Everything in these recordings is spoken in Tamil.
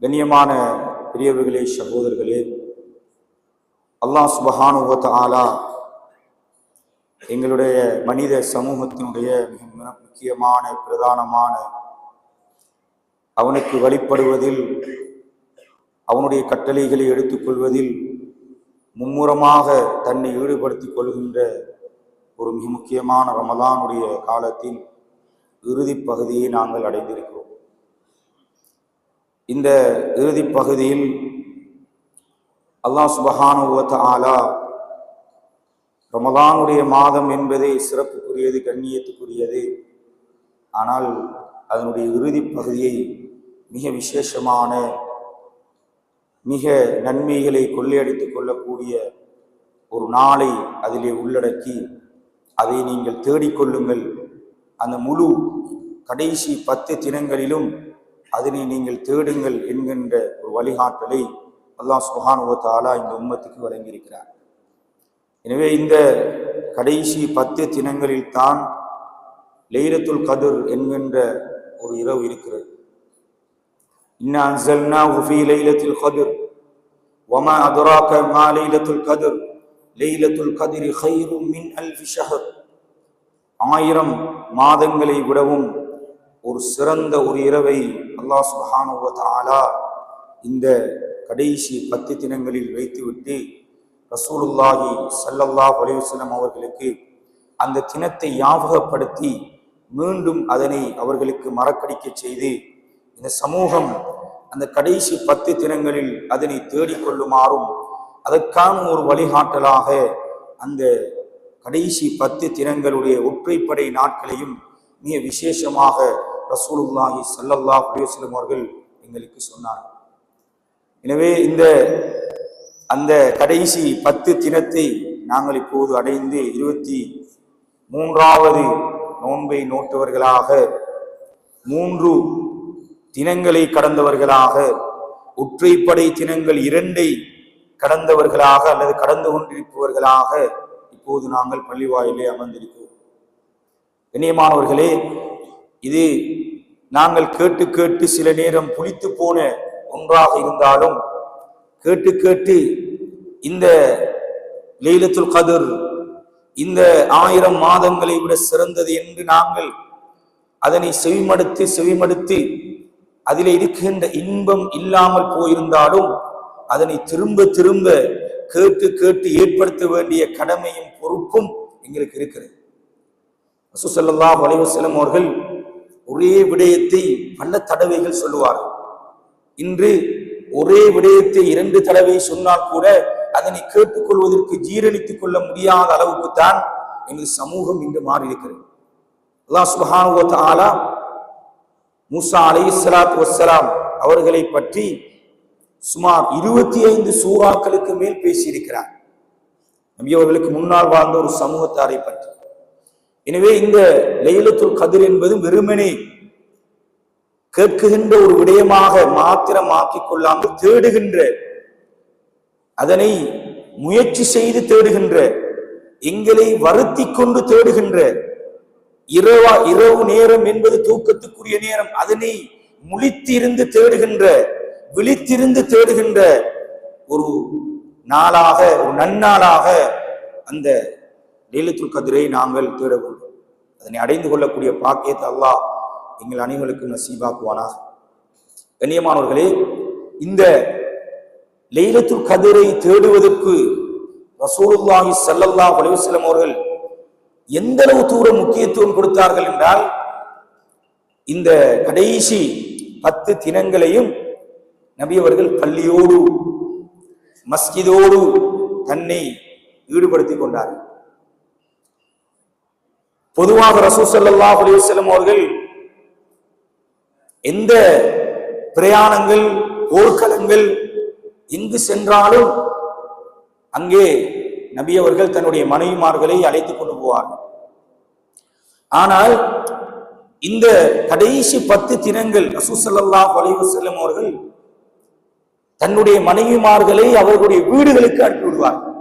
கண்ணியமான பெரியவர்களே, சகோதரர்களே, அல்லாஹ் சுப்ஹானஹு வ தஆலா எங்களுடைய மனித சமூகத்தினுடைய மிக முக்கியமான பிரதானமான அவனுக்கு வழிபடுவதில், அவனுடைய கட்டளைகளை எடுத்துக்கொள்வதில் மும்முரமாக தன்னை ஈடுபடுத்திக் கொள்கின்ற ஒரு மிக முக்கியமான ரமலானுடைய காலத்தின் இறுதி பகுதியை நாங்கள் அடைந்திருக்கிறோம். இந்த இறுதி பகுதியில் அல்லாஹ் சுப்ஹானஹு வ தஆலா ரமலானுடைய மாதம் என்பதே சிறப்புக்குரியது, கண்ணியத்துக்குரியது. ஆனால் அதனுடைய இறுதி பகுதியை மிக விசேஷமான, மிக நன்மைகளை கொள்ளையடித்துக் கொள்ளக்கூடிய ஒரு நாளை அதிலே உள்ளடக்கி அதை நீங்கள் தேடிக்கொள்ளுங்கள். அந்த முழு கடைசி 10 தினங்களிலும் அதனை நீங்கள் தேடுங்கள் என்கின்ற ஒரு வழிகாட்டலை அல்லாஹ் சுப்ஹானஹு வ தஆலா இந்த உம்மத்துக்கு வழங்கியிருக்கிறார். எனவே இந்த கடைசி 10 தினங்களில் தான் லைலத்துல் கத்ர் என்கின்ற ஒரு இரவு இருக்கிறது. இன்னா அன்ஸல்னாஹு ஃபீ லைலத்துல் கத்ர் வமா அத்ராக மா லைலத்துல் கத்ர் லைலத்துல் கத்ரி கைரும் மின் அல்ஃபி ஷஹர். 1000 மாதங்களை விடவும் ஒரு சிறந்த ஒரு இரவை அல்லாஹ் சுப்ஹானஹு வ தஆலா இந்த கடைசி 10 தினங்களில் வைத்துவிட்டு ரசூலுல்லாஹி ஸல்லல்லாஹு அலைஹி வஸல்லம் அவர்களுக்கு அந்த தினத்தை ஞாபகப்படுத்தி மீண்டும் அதனை அவர்களுக்கு மறக்கடிக்க செய்து இந்த சமூகம் அந்த கடைசி 10 தினங்களில் அதனை தேடிக்கொள்ளுமாறும் அதற்கான ஒரு வழிகாட்டலாக அந்த கடைசி 10 தினங்களுடைய ஒற்றைப்படை நாட்களையும் மிக விசேஷமாக ரசூலுல்லாஹி ஸல்லல்லாஹு அலைஹி வஸல்லம் அவர்கள் எங்களுக்கு சொன்னார். எனவே அந்த கடைசி 10 தினத்தை நாங்கள் இப்போது அடைந்து 23வது நோன்பை நோட்டவர்களாக, 3 தினங்களை கடந்தவர்களாக, ஒற்றைப்படை தினங்கள் 2ஐ கடந்தவர்களாக அல்லது கடந்து கொண்டிருப்பவர்களாக இப்போது நாங்கள் பள்ளிவாயிலே அமர்ந்திருக்கிறோம். கண்ணியமானவர்களே, இது நாங்கள் கேட்டு கேட்டு சில நேரம் புளித்து போன ஒன்றாக இருந்தாலும் கேட்டு கேட்டு இந்த லைலத்துல் கத்ர் இந்த 1000 மாதங்களை விட சிறந்தது என்று நாங்கள் அதனை செவிமடுத்து அதில் இருக்கின்ற இன்பம் இல்லாமல் போயிருந்தாலும் அதனை திரும்ப திரும்ப கேட்டு கேட்டு ஏற்படுத்த வேண்டிய கடமையும் பொறுப்பும் எங்களுக்கு இருக்கிறது. ரசூல் ஸல்லல்லாஹு அலைஹி வஸல்லம் அவர்கள் ஒரே விடயத்தை பல தடவைகள் சொல்லுவார்கள். இன்று ஒரே விடயத்தை 2 தடவை சொன்னால் கூட அதனை கேட்டுக்கொள்வதற்கு ஜீரணித்துக் கொள்ள முடியாத அளவுக்கு தான் எமது சமூகம் இன்று மாறி இருக்கிறது. அல்லாஹ் சுப்ஹானஹு வ தஆலா மூசா அலைஹிஸ்ஸலாத்து வஸ்ஸலாம் அவர்களை பற்றி சுமார் 25 சூறாக்களுக்கு மேல் பேசியிருக்கிறார், நபி அவர்களுக்கு முன்னால் வாழ்ந்த ஒரு சமூகத்தாரை பற்றி. எனவே இந்த லைலத்துல் கத்ர் என்பது வெறுமனே கேட்குகின்ற ஒரு விடயமாக மாத்திரம் ஆக்கிக் கொள்ளாமல் தேடுகின்ற, அதனை முயற்சி செய்து தேடுகின்ற, எங்களை வருத்தி கொண்டு தேடுகின்ற, இரவு நேரம் என்பது தூக்கத்துக்குரிய நேரம், அதனை முழித்திருந்து தேடுகின்ற, விழித்திருந்து தேடுகின்ற ஒரு நாளாக, ஒரு நன்னாளாக அந்த லைலத்துல் கத்ரை நாங்கள் தேட வேண்டும். அதனை அடைந்து கொள்ளக்கூடிய பாக்கியத்தை அல்லாஹ் எங்கள் அனைவருக்கு நசீபாக்குவானாக. கண்ணியமானவர்களே, இந்த லைலத்துல் கத்ரை தேடுவதற்கு ரசூலுல்லாஹி ஸல்லல்லாஹு அலைஹி வஸல்லம் அவர்கள் எந்த அளவு தூரம் முக்கியத்துவம் கொடுத்தார்கள் என்றால், இந்த கடைசி 10 தினங்களையும் நபி அவர்கள் பள்ளியோடு மஸ்ஜிதோடு தன்னை ஈடுபடுத்திக் கொண்டார்கள். பொதுவாக ரசூல் ஸல்லல்லாஹு அலைஹி வஸல்லம் அவர்கள் எந்த பிரயாணங்கள், போர்க்களங்கள் எங்கு சென்றாலும் அங்கே நபி அவர்கள் தன்னுடைய மனைவிமார்களை அழைத்துக் கொண்டு போவார்கள். ஆனால் இந்த கடைசி 10 தினங்கள் ரசூல் ஸல்லல்லாஹு அலைஹி வஸல்லம் அவர்கள் தன்னுடைய மனைவிமார்களை அவர்களுடைய வீடுகளுக்கு அனுப்பிவிடுவார்கள்.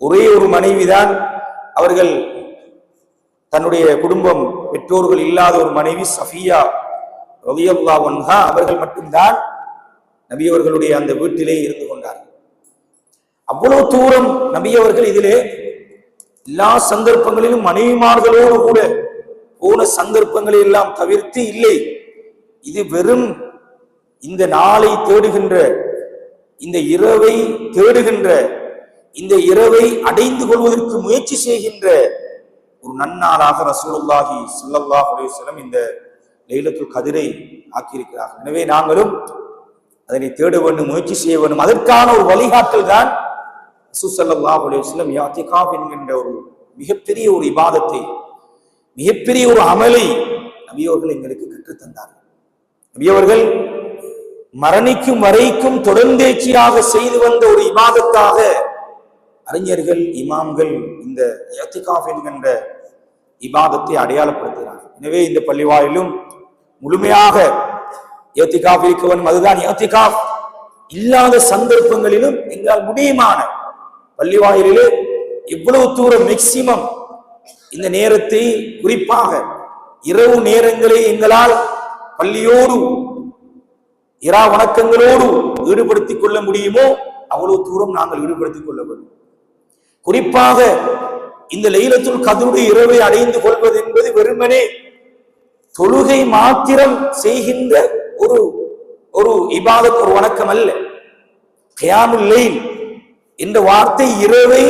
ஒரே ஒரு மனைவிதான் அவர்கள், தன்னுடைய குடும்பம், பெற்றோர்கள் இல்லாத ஒரு மனைவி சஃபியா ரலியல்லாஹு அன்ஹா அவர்கள் மட்டும்தான் நபி அவர்களுடைய அந்த வீட்டிலே இருந்து கொண்டார். அவ்வளவு தூரம் நபி அவர்கள் இதிலே எல்லா சந்தர்ப்பங்களிலும் மனைவிமார்களோடு கூட போன சந்தர்ப்பங்களை எல்லாம் தவிர்த்து இல்லை. இது வெறும் இந்த நாளை தேடுகின்ற, இந்த இரவை தேடுகின்ற, இந்த இரவை அடைந்து கொள்வதற்கு முயற்சி செய்கின்ற ஒரு நன்னாளாக ரசூலுல்லாஹி ஸல்லல்லாஹு அலைஹி வஸல்லம் இந்த லைலத்துல் கத்ரை ஆக்கியிருக்கிறார்கள். எனவே நாங்களும் அதனை தேட வேண்டும், முயற்சி செய்ய வேண்டும். அதற்கான ஒரு வழிகாட்டல் தான் ரசூல் ஸல்லல்லாஹு அலைஹி வஸல்லம் இஅ்திகாஃப் என்கின்ற ஒரு மிகப்பெரிய ஒரு இபாதத்தை, மிகப்பெரிய ஒரு அமலை நபி அவர்கள் எங்களுக்கு கற்றுத் தந்தார்கள். நபி அவர்கள் மரணிக்கும் வரைக்கும் தொடர்ந்தேர்ச்சியாக செய்து வந்த ஒரு இபாதத்தாக அறிஞர்கள், இமாம்கள் இந்த இஅ்திகாஃப் என்கின்ற இபாதத்தை அடையாளப்படுத்துகிறார்கள். எனவே இந்த பள்ளிவாயிலும் முழுமையாக இஅ்திகாஃப் இருக்க வேண்டும். அதுதான் இஅ்திகாஃப். இல்லாத சந்தர்ப்பங்களிலும் எங்களால் முடியுமான பள்ளிவாயிலே எவ்வளவு தூரம் மேக்சிமம் இந்த நேரத்தை, குறிப்பாக இரவு நேரங்களை எங்களால் பள்ளியோடு இரா வணக்கங்களோடு ஈடுபடுத்திக் கொள்ள முடியுமோ அவ்வளவு தூரம் நாங்கள் ஈடுபடுத்திக் கொள்ள வேண்டும். குறிப்பாக இந்த லைலத்துல் கத்ருடைய இரவை அடைந்து கொள்வது என்பது வெறுமனே தொழுகை மாத்திரம் செய்கின்ற ஒரு இபாதத், ஒரு வணக்கம் அல்ல. கியாமுல் லைல் என்ற வார்த்தை இரவை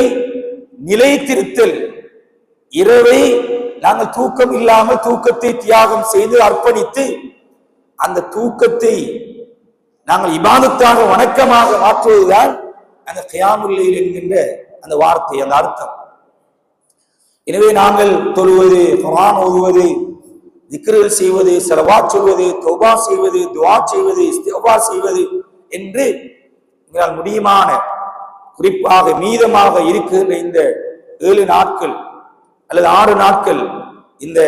நிலைத்திருத்தல், இரவை நாங்கள் தூக்கம் இல்லாமல் தூக்கத்தை தியாகம் செய்து அர்ப்பணித்து அந்த தூக்கத்தை நாங்கள் இபாதத்தாக, வணக்கமாக மாற்றுவதுதான் அந்த கியாமுல் லைல் என்கின்ற அந்த வார்த்தை, அந்த அர்த்தம். எனவே நாங்கள் தொழுவது, குர்ஆன் ஓதுவது, திக்ருகள் செய்வது, ஸலவாத் சொல்வது, தௌபா செய்வது, துஆ செய்வது, இஸ்திக்ஃபார் செய்வது என்று எங்களால் முடியுமான, குறிப்பாக மீதமாக இருக்கின்ற இந்த 7 நாட்கள் அல்லது 6 நாட்கள் இந்த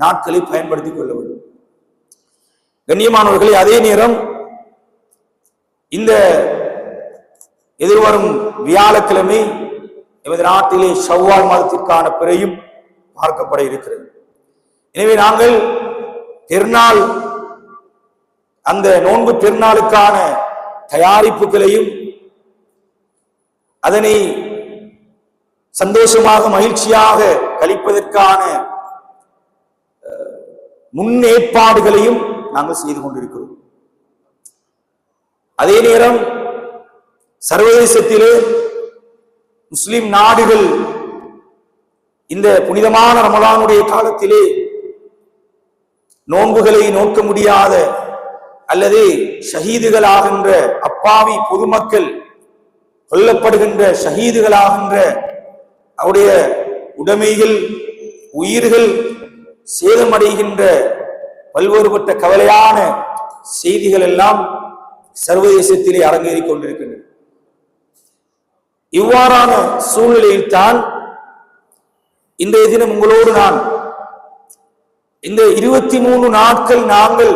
நாட்களை பயன்படுத்திக் கொள்ள வேண்டும். கண்ணியமானவர்களே, அதே நேரம் இந்த எதிர்வரும் வியாழக்கிழமை எமது நாட்டிலே ஷவ்வால் மாதத்திற்கான பிறையும் பார்க்கப்பட இருக்கிறது. எனவே நாங்கள் பெருநாள், அந்த நோன்பு பெருநாளுக்கான தயாரிப்புகளையும் அதனை சந்தோஷமாக மகிழ்ச்சியாக கழிப்பதற்கான முன்னேற்பாடுகளையும் நாங்கள் செய்து கொண்டிருக்கிறோம். அதே நேரம் சர்வதேசத்திலே முஸ்லிம் நாடுகள் இந்த புனிதமான ரமலானுடைய காலத்திலே நோன்புகளை நோக்க முடியாத அல்லது ஷஹீதுகளாகின்ற அப்பாவி பொதுமக்கள், கொல்லப்படுகின்ற ஷஹீதுகளாகின்ற அவருடைய உடைமைகள், உயிர்கள் சேதமடைகின்ற பல்வேறுபட்ட கவலையான செய்திகள் எல்லாம் சர்வதேசத்திலே அரங்கேறிக் கொண்டிருக்கின்றன. இவ்வாறான சூழ்நிலையில் தான் இன்றைய தினம் உங்களோடு நான் இந்த 23 நாட்கள் நாங்கள்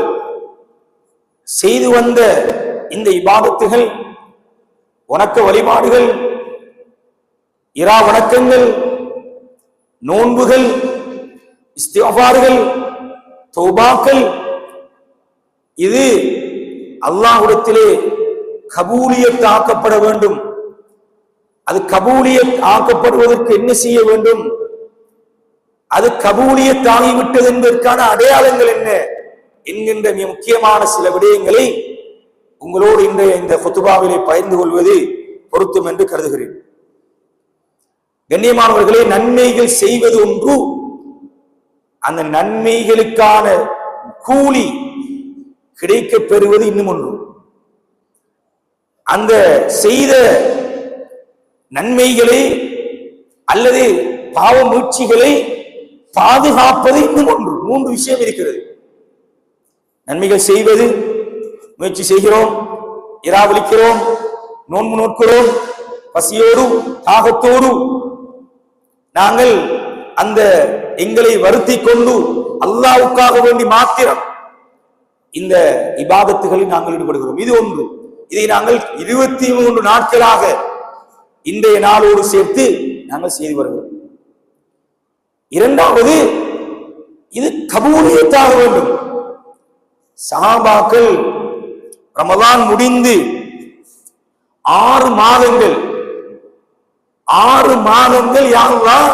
செய்து வந்த இந்த இபாதத்துகள், வணக்க வழிபாடுகள், இரா வணக்கங்கள், நோன்புகள், இஸ்திக்ஃபார்கள், தௌபாக்கள், இது அல்லாஹ்விடத்திலே கபூலியத் ஆக்கப்பட வேண்டும். அது கபூலியத் ஆக்கப்படுவதற்கு என்ன செய்ய வேண்டும்? அது கபூலியத் ஆகிவிட்டது என்பதற்கான அடையாளங்கள் என்ன என்கின்ற மிக முக்கியமான சில விடயங்களை உங்களோடு இன்றைய இந்த குத்துபாவிலே பகிர்ந்து கொள்வது பொருத்தம் என்று கருதுகிறேன். கண்ணியமானவர்களே, நன்மைகள் செய்வது ஒன்று, அந்த நன்மைகளுக்கான கூலி கிடைக்க பெறுவது இன்னும் ஒன்று. அந்த செய்த நன்மைகளை அல்லது பாவ முயற்சிகளை பாதுகாப்பது இன்னும் ஒன்று. 3 விஷயம் இருக்கிறது. நன்மைகள் செய்வது, முயற்சி செய்கிறோம், இராவலிக்கிறோம், நோன்பு நோக்கிறோம், பசியோடு தாகத்தோடு நாங்கள் அந்த எங்களை வருத்தி கொண்டு அல்லாஹ்வுக்காக வேண்டி மாத்திரம் இந்த இபாதத்துகளில் நாங்கள் ஈடுபடுகிறோம். இது ஒன்று. இதை நாங்கள் 23 நாட்களாக இன்றைய நாளோடு சேர்த்து நாங்கள் செய்து வருகிறோம். இரண்டாவது, இது கபூலியத்தாக வேண்டும். சஹாபாக்கள் ரமலான் முடிந்து 6 மாதங்கள் யா அல்லாஹ்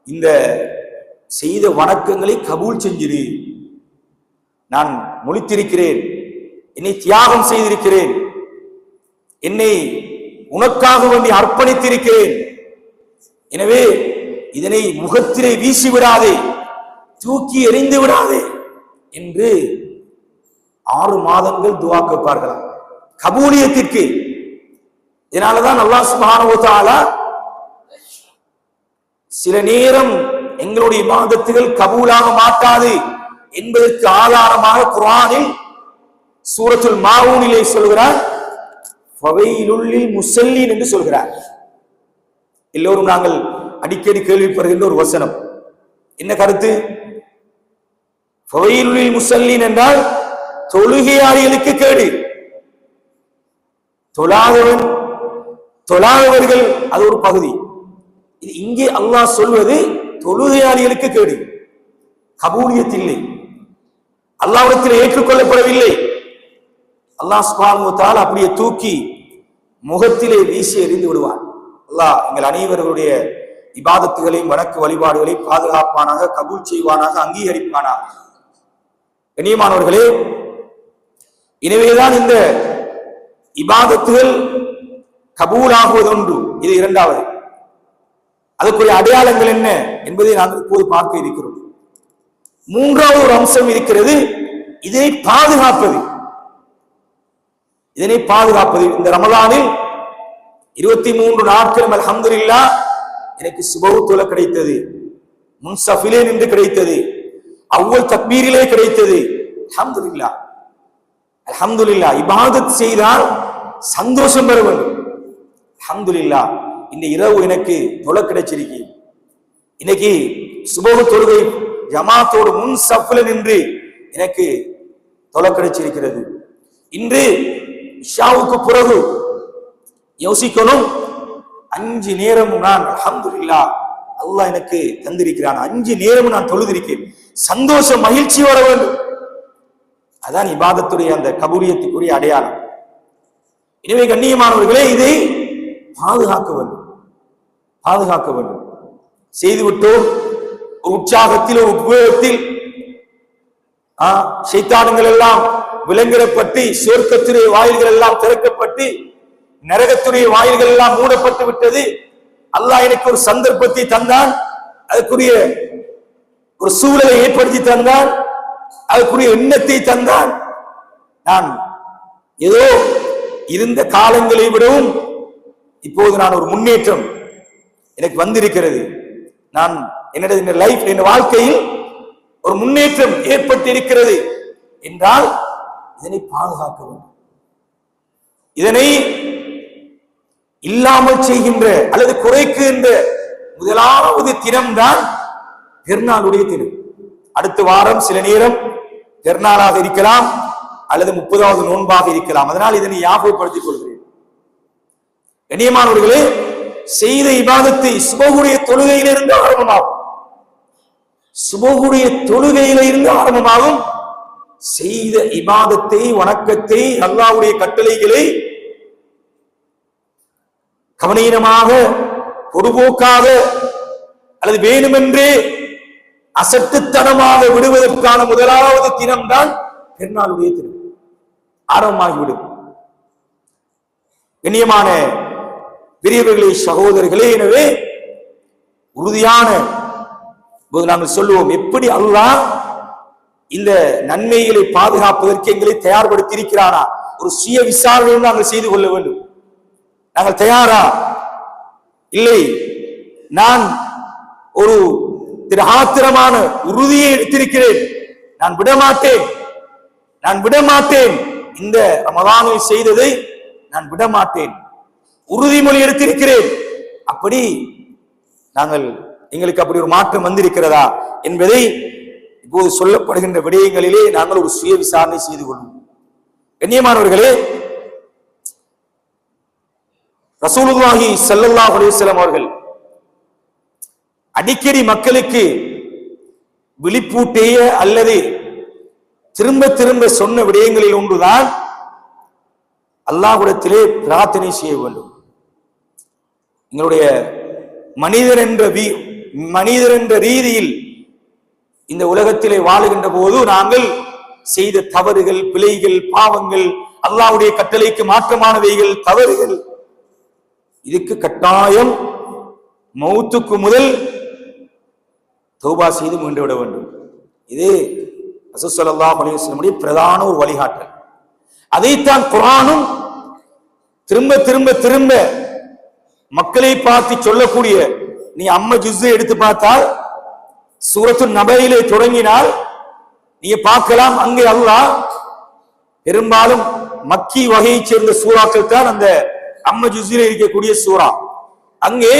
இந்த செய்த வணக்கங்களை கபூல் செஞ்சிரு. நான் முழித்திருக்கிறேன், என்னை தியாகம் செய்திருக்கிறேன், என்னை உனக்காக வேண்டி அர்ப்பணித்திருக்கிறேன். எனவே இதனை முகத்திலே வீசி விடாதே, தூக்கி எறிந்து விடாதே என்று 6 மாதங்கள் துஆ கேட்பார்களாம் கபூலியத்திற்கு. இதனாலதான் அல்லாஹ் சுப்ஹானஹு வ தஆலா சில நேரம் எங்களுடைய இபாதத்துகள் கபூலாக மாட்டாது என்பதற்கு ஆதாரமாக குர்ஆனில் சூரத்துல் மாஊனிலே சொல்கிறார், ஃபவைலுல் லில் முஸல்லீன் என்று சொல்கிறார். எல்லோரும் நாங்கள் அடிக்கடி கேள்விப்படுகின்ற ஒரு வசனம். என்ன கருத்து? ஃபவைலுல் லில் முஸல்லீன் என்றால் தொழுகையாளிகளுக்கு கேடு. தொழாதவர்கள் அது ஒரு பகுதி. இங்கே அல்லாஹ் சொல்வது தொழுகையாளிகளுக்கு கேடு. கபூலியத் இல்லை, அல்லாஹ்விடத்தில் ஏற்றுக்கொள்ளப்படவில்லை. அல்லாஹ் சுப்ஹானஹு வ தஆலா அப்படியே தூக்கி முகத்திலே வீசி எறிந்து விடுவான். அல்லாஹ் எங்கள் அனைவர்களுடைய இபாதத்துகளையும் வணக்க வழிபாடுகளை பாதுகாப்பானாக, கபூல் செய்வானாக, அங்கீகரிப்பானாக. கண்ணியமானவர்களே, எனவேதான் இந்த இபாதத்துகள் கபூலாகுவது ஒன்று. இது இரண்டாவது. அதற்குரிய அடையாளங்கள் என்ன என்பதை நாங்கள் இப்போது பார்க்க இருக்கிறோம். மூன்றாவது ஒரு அம்சம் இருக்கிறது, இதனை பாதுகாப்பது. இந்த ரமலானில் 23 நாட்கள் அல்ஹம்துலில்லாஹ் எனக்கு சுபஹ் தொழ கிடைத்தது, முன்சஃபிலே நின்று கிடைத்தது, அவ்வல் தக்பீரிலே கிடைத்தது. அல்ஹம்துலில்லாஹ், அல்ஹம்துலில்லாஹ். இபாதத் செய்தால் சந்தோஷம் பெற வேண்டும். அல்ஹம்துலில்லாஹ், இந்த இரவு எனக்கு தொழ கிடைச்சிருக்கு. இன்னைக்கு சுபஹ் தொழுகை ஜமாத்தோடு முன் சஃப்ல நின்று எனக்கு தொழ கிடைச்சிருக்கிறது. இன்று இஷாவுக்கு பிறகு யோசிக்கணும், 5 நேரமும் நான் அல்ஹம்துலில்லாஹ் அல்லாஹ் எனக்கு தந்திருக்கிறான், 5 நேரமும் நான் தொழுதிருக்கேன். சந்தோஷம், மகிழ்ச்சி வர வேண்டும். அதான் இபாதத்துடைய அந்த கபூலியத்துக்குரிய அடையாளம். எனவே கண்ணியமானவர்களே, இதை பாதுகாக்க வேண்டும். செய்துவிட்டோம் ஒரு உற்சாகத்தில், ஒரு உத்வேகத்தில் ஷைத்தான்கள் எல்லாம் விலங்கிடப்பட்டு, சொர்க்கத்துடைய வாயில்கள் எல்லாம் திறக்கப்பட்டு, நரகத்துடைய வாயில்கள் எல்லாம் மூடப்பட்டு விட்டது. அல்லாஹ் எனக்கு ஒரு சந்தர்ப்பத்தை தந்தான், அதுக்குரிய ஒரு சூழலை ஏற்படுத்தி தந்தான், அதுக்குரிய எண்ணத்தை தந்தான். நான் ஏதோ இருந்த காலங்களை விடவும் இப்போது நான் ஒரு முன்னேற்றம் எனக்கு வந்திருக்கிறது. நான் என்னுடைய லைஃப், என் வாழ்க்கையில் ஒரு முன்னேற்றம் ஏற்பட்டு இருக்கிறது என்றால் இதனை பாதுகாக்க வேண்டும். இதனை இல்லாமல் செய்கின்ற அல்லது குறைக்கின்ற முதலாவது தினம்தான் பெருநாளுடைய தினம். அடுத்த வாரம் சில நேரம் பெருநாளாக இருக்கலாம் அல்லது 30வது நோன்பாக இருக்கலாம். அதனால் இதனை ஞாபகப்படுத்திக் கொள்கிறேன். கண்ணியமானவர்களே, செய்த இபாதத்தை சுபஹுடைய தொழுகையிலிருந்து ஆரம்பமாகும். செய்த இபாதத்தை, வணக்கத்தை, அல்லாஹ்வுடைய கட்டளைகளை கவனீனமாக, பொதுபோக்காக அல்லது வேணுமென்றே அசட்டுத்தனமாக விடுவதற்கான முதலாவது தினம்தான் பெருநாளுடைய தினம் ஆரம்பமாகிவிடும். கண்ணியமான பெரியவர்களே, சகோதரர்களே, எனவே உறுதியான போது நாங்கள் சொல்லுவோம், எப்படி அல்லாஹ் இந்த நன்மைகளை பாதுகாப்பதற்கு எங்களை தயார்படுத்தி இருக்கிறானா? ஒரு சுய விசாரணையும் நாங்கள் செய்து கொள்ள வேண்டும். நாங்கள் தயாரா இல்லை? நான் ஒரு திடகாத்திரமான உறுதியை எடுத்திருக்கிறேன், நான் விடமாட்டேன், இந்த ரமலானில் செய்ததை நான் விடமாட்டேன், உறுதிமொழி எடுத்திருக்கிறேன். அப்படி எங்களுக்கு அப்படி ஒரு மாற்றம் வந்திருக்கிறதா என்பதை இப்போது சொல்லப்படுகின்ற விடயங்களிலே நாங்கள் ஒரு சுய விசாரணை செய்து கொள்வோம். கண்ணியமானவர்களே, ரசூலுல்லாஹி ஸல்லல்லாஹு அலைஹி வஸல்லம் அவர்கள் அடிக்கடி மக்களுக்கு விழிப்பூட்டிய அல்லது திரும்ப திரும்ப சொன்ன விடயங்களில் ஒன்றுதான் அல்லாஹ்விடத்திலே பிரார்த்தனை செய்ய வேண்டும். எங்களுடைய மனிதர் என்ற ரீதியில் இந்த உலகத்திலே வாழுகின்ற போது நாங்கள் செய்த தவறுகள், பிழைகள், பாவங்கள், அல்லாஹ்வுடைய கட்டளைக்கு மாற்றமானவைகள், தவறுகள், இதுக்கு கட்டாயம் மௌத்துக்கு முதல் தௌபா செய்து மீண்டு விட வேண்டும். இது ரசூல் ஸல்லல்லாஹு அலைஹி வஸல்லம் பிரதான ஒரு வழிகாட்டல். அதைத்தான் குர்ஆனும் திரும்ப திரும்ப திரும்ப மக்களை பார்த்து சொல்லக்கூடிய, நீ அம்ம ஜுஸ்ஸை எடுத்து பார்த்தால் சூரத்து நபையிலே தொடங்கினால் நீங்க பார்க்கலாம், அங்கே அல்லாஹ் பெரும்பாலும் மக்கி வகையை சேர்ந்த சூறாக்கள் தான் அந்த அம்ம ஜுஸ்ஸிலே இருக்கக்கூடிய சூறா. அங்கே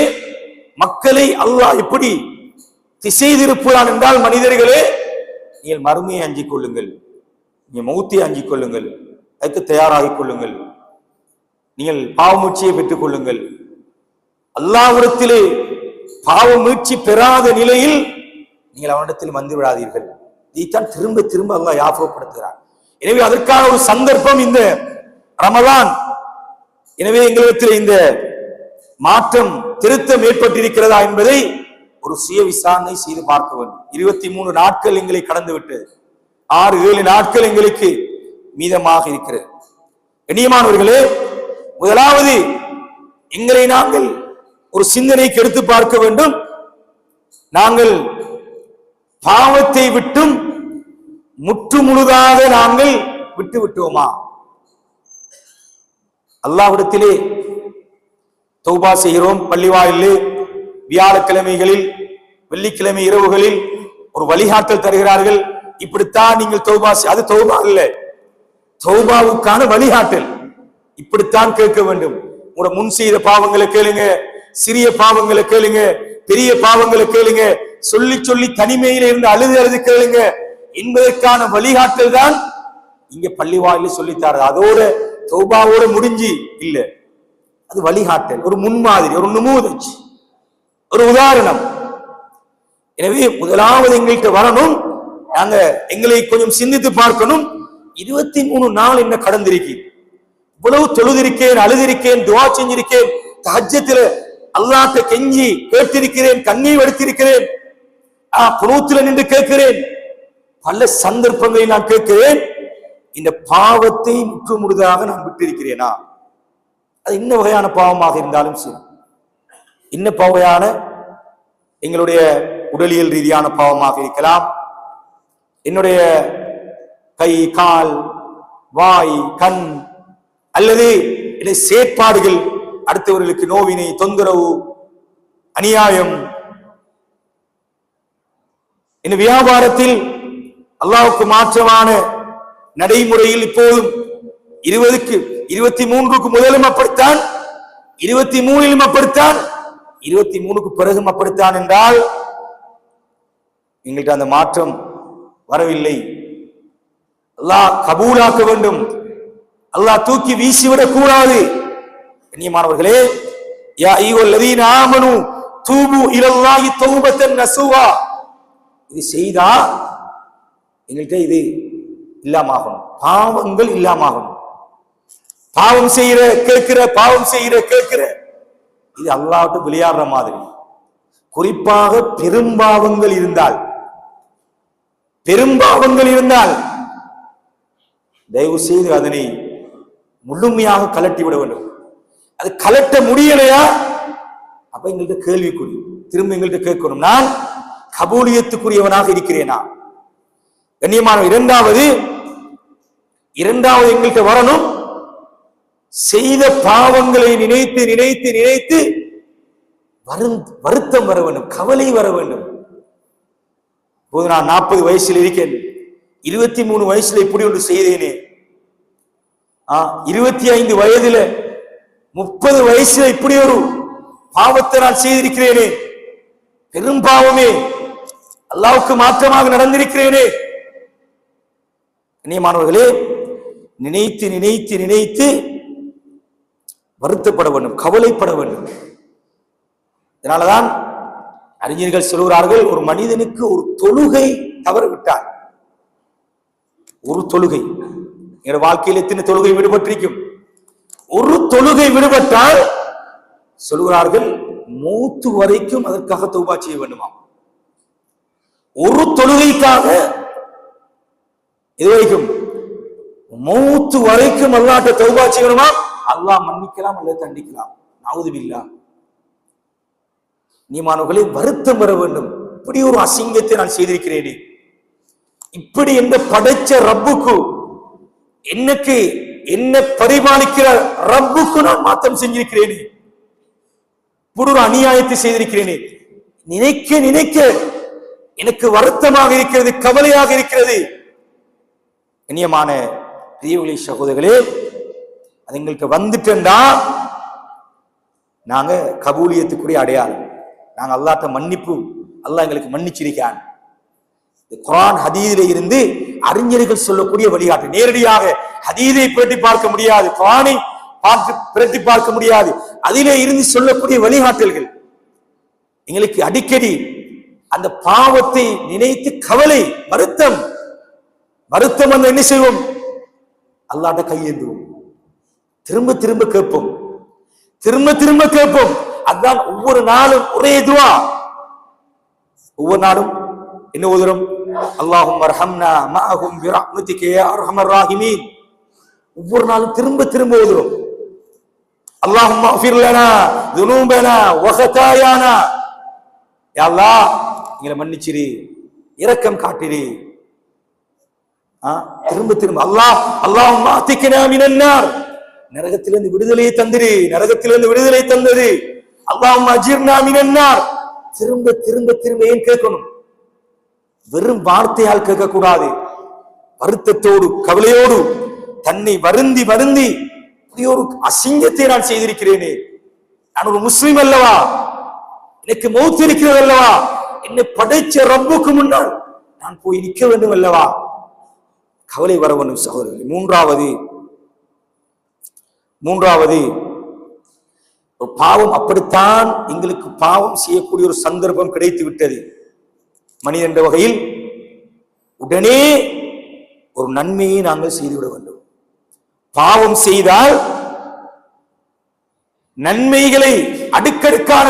மக்களை அல்லாஹ் எப்படி திசை திருப்புறான் என்றால், மனிதர்களே நீங்கள் மறுமையை அஞ்சிக் கொள்ளுங்கள், நீங்க மௌத்தை அஞ்சிக் கொள்ளுங்கள், அதுக்கு தயாராகிக் கொள்ளுங்கள், நீங்கள் பாவ மீட்சியை பெற்றுக் கொள்ளுங்கள். அல்லாஹ்விடத்திலே பாவ மீட்சி பெறாத நிலையில் நீங்கள் அவனிடத்தில் வந்து விடாதீர்கள். இதைத்தான் திரும்ப திரும்ப அல்லாஹ் ஞாபகப்படுத்துகிறார். எனவே அதற்கான ஒரு சந்தர்ப்பம் இந்த ரமலான். எனவே எங்களிடத்தில் இந்த மாற்றம், திருத்தம் ஏற்பட்டிருக்கிறதா என்பதை ஒரு சுய விசாரணை செய்து பார்க்க வேண்டும். 23 நாட்கள் எங்களை கடந்து விட்டது, 6-7 நாட்கள் எங்களுக்கு மீதமாக இருக்கிறது. கண்ணியமானவர்களே, முதலாவது எங்களை நாங்கள் ஒரு சிந்தனைக்கு எடுத்து பார்க்க வேண்டும். நாங்கள் பாவத்தை விட்டும் முற்று முழுதாக நாங்கள் விட்டு விட்டோமா? அல்லாஹ்விடத்திலே தௌபா செய்கிறோம். பள்ளிவாயிலே வியாழக்கிழமைகளில், வெள்ளிக்கிழமை இரவுகளில் ஒரு வழிகாட்டல் தருகிறார்கள். இப்படித்தான் நீங்கள் தௌபா, அது தௌபா இல்ல, தௌபாவுக்கான வழிகாட்டல். இப்படித்தான் கேட்க வேண்டும். உங்களோட முன் செய்த பாவங்களை கேளுங்க, சிறிய பாவங்களை கேளுங்க, பெரிய பாவங்களை கேளுங்க, சொல்லி சொல்லி தனிமையில இருந்து அழுது அழுது கேளுங்க என்பதற்கான வழிகாட்டல் தான் இங்க பள்ளிவாயில சொல்லித்தாரு. அதோட தௌபாவோட முடிஞ்சு இல்ல, அது வழிகாட்டல், ஒரு முன்மாதிரி, ஒரு நுமூதஜ், ஒரு உதாரணம். எனவே முதலாவது எங்கள்கிட்ட வரணும், நாங்க எங்களை கொஞ்சம் சிந்தித்து பார்க்கணும். 23 நாள் என்ன கடந்திருக்கு, இவ்வளவு தொழுதிருக்கேன், அழுதிருக்கேன், துவா செஞ்சிருக்கேன், தஹஜ்ஜுல அல்லாஹ்ட்ட கெஞ்சி கேட்டிருக்கிறேன், கண்ணீர் வடித்திருக்கிறேன், குனூத்துல நின்று கேட்கிறேன், பல சந்தர்ப்பங்களில் நான் கேட்கிறேன், இந்த பாவத்தை முற்று முழுதாக நான் விட்டிருக்கிறேனா? அது என்ன வகையான பாவமாக இருந்தாலும் சரி, என்ன வகையான எங்களுடைய உடலியல் ரீதியான பாவமாக இருக்கலாம், என்னுடைய கை, கால், வாய், கண், அல்லது என்னுடைய செயற்பாடுகள் அடுத்தவர்களுக்கு நோவினை, தொந்தரவு, அநியாயம், இந்த வியாபாரத்தில் அல்லாஹ்வுக்கு மாற்றமான நடைமுறையில் இப்போதும் 23க்கு முதலும் அப்படித்தான், 23லும் அப்படித்தான், 23க்கு பிறகும் அப்படித்தான் என்றால் எங்கள்கிட்ட அந்த மாற்றம் வரவில்லை. அல்லாஹ் கபூலாக்க வேண்டும், அல்லாஹ் தூக்கி வீசிவிடக் கூடாது. கண்ணியமானவர்களே, யா அய்யுஹல்லதீன ஆமனூ தூபு இலல்லாஹி தௌபத்தன் நஸூஹா, இது செய்தா எங்கள்கிட்ட இது இல்லாமலும், பாவங்கள் இல்லாமலும். பாவம் செய்கிற கேட்கிற, பாவம் செய்கிற கேட்கிற, இது அல்லாஹ்விட்டு விளையாடுற மாதிரி. குறிப்பாக பெரும்பாவங்கள் இருந்தால் தயவு செய்து அதனை முழுமையாக கலட்டி விட வேண்டும். அது கலட்ட முடியலையா, அப்ப எங்கள்கிட்ட கேள்விக்குறி, திரும்ப எங்கள்கிட்ட கேட்கணும், நான் கபூலியத்துக்குரியவனாக இருக்கிறேனா? கண்ணியமான இரண்டாவது எங்கள்கிட்ட வரணும், செய்த பாவங்களை நினைத்து நினைத்து நினைத்து வருத்தம் வர வேண்டும், கவலை வர வேண்டும். இப்போது நான் 40 வயசில் இருக்கேன், 23 வயசுல இப்படி ஒன்று செய்தேனே, 25 வயதுல 30 வயசுல இப்படி ஒரு பாவத்தை நான் செய்திருக்கிறேனே, பெரும் பாவமே, அல்லாஹ்வுக்கு மாற்றமாக நடந்திருக்கிறேனே. கண்ணியமானவர்களே, நினைத்து நினைத்து நினைத்து வருத்தப்பட வேண்டும், கவலைப்பட வேண்டும். இதனாலதான் அறிஞர்கள் சொல்கிறார்கள், ஒரு மனிதனுக்கு ஒரு தொழுகை தவறவிட்டார், ஒரு தொழுகை, என்னோட வாழ்க்கையில் எத்தனை தொழுகை விடுபட்டிருக்கும், ஒரு தொழுகை விடுபட்டால் சொல்கிறார்கள் மௌத்து வரைக்கும் அதற்காக தௌபா செய்ய வேண்டுமா. ஒரு தொழுகைக்காக இதுவரைக்கும் மௌத்து வரைக்கும் அல்லாஹ்ட்ட தௌபா செய்யணுமா. அல்லாஹ் மன்னிக்கலாம் அல்லது தண்டிக்கலாம். நவுதுபில்லாஹ். நீமானவர்களே, வருத்தம் வர வேண்டும். இப்படி ஒரு அசிங்கத்தை நான் செய்திருக்கிறேனே, இப்படி எந்த படைச்ச ரப்புக்கு, என்னக்கு என்ன பரிபாலிக்கிற ரப்புக்கு நான் மாற்றம் செஞ்சிருக்கிறேனே, இப்படி ஒரு அநியாயத்தை செய்திருக்கிறேனே, நினைக்க நினைக்க எனக்கு வருத்தமாக இருக்கிறது, கவலையாக இருக்கிறது. கண்ணியமான பிரியவழி சகோதரர்களே, அது எங்களுக்கு வந்துட்டா நாங்க கபூலியத்துக்குரிய அடையாளம். நாங்க அல்லாஹ்ட்ட மன்னிப்பு, அல்லாஹ் எங்களுக்கு மன்னிச்சிருக்கான். குர்ஆன் ஹதீஸிலே இருந்து அறிஞர்கள் சொல்லக்கூடிய வழிகாட்டு. நேரடியாக ஹதீஸை பிரட்டி பார்க்க முடியாது, குர்ஆனை பார்த்து பிரட்டி பார்க்க முடியாது. அதிலே இருந்து சொல்லக்கூடிய வழிகாட்டல்கள் எங்களுக்கு அடிக்கடி அந்த பாவத்தை நினைத்து கவலை, வருத்தம் வந்து என்ன செய்வோம், அல்லாஹ்ட்ட கையேந்துவோம். திரும்ப திரும்ப கேட்போம், திரும்ப திரும்ப கேட்போம். அதுதான் ஒவ்வொரு நாளும் ஒரே துஆ. ஒவ்வொரு நாளும் என்ன ஓதுறோம், அல்லாஹும்ம அர்ஹம்னா மஅஹும் பிரஹ்மதிக யா அர்ஹமர் ராஹிமீன். ஒவ்வொரு நாளும் திரும்ப திரும்ப ஓதுறோம். அல்லாஹும்ம அஃபிர் லனா ذுனூபனா வ ஹதாயானா. யா அல்லாஹ், எங்களை மன்னிச்சிரு, இரக்கம் காட்டிரு. திரும்ப திரும்ப அல்லாஹும்ம ஆதிக்னா மினன் நார், நரகத்திலிருந்து விடுதலையை தந்திரு, நரகத்திலிருந்து விடுதலை தந்தது. அல்லாஹும்ம அஜிர்னா மினன் நார். திரும்ப திரும்ப திரும்ப ஏன் கேட்கணும்? வெறும் வார்த்தையால் கேட்கக்கூடாது. வருத்தத்தோடு கவலையோடு தன்னை வருந்தி வருந்தி ஒரு அசிங்கத்தை நான் செய்திருக்கிறேனே, நான் ஒரு முஸ்லிம் அல்லவா, எனக்கு மௌத் இருக்கிறது அல்லவா, என்னை படைச்ச ரப்புக்கு முன்னால் நான் போய் நிற்க வேண்டும் அல்லவா, கவலை வர வேண்டும் சகோதரர்களே. மூன்றாவது ஒரு பாவம், அப்படித்தான் எங்களுக்கு பாவம் செய்யக்கூடிய ஒரு சந்தர்ப்பம் கிடைத்து விட்டது. மனிதன் என்ற வகையில் உடனே ஒரு நன்மையை நாங்கள் செய்துவிட வேண்டும். பாவம் செய்தால் நன்மைகளை, அடுக்கடுக்கான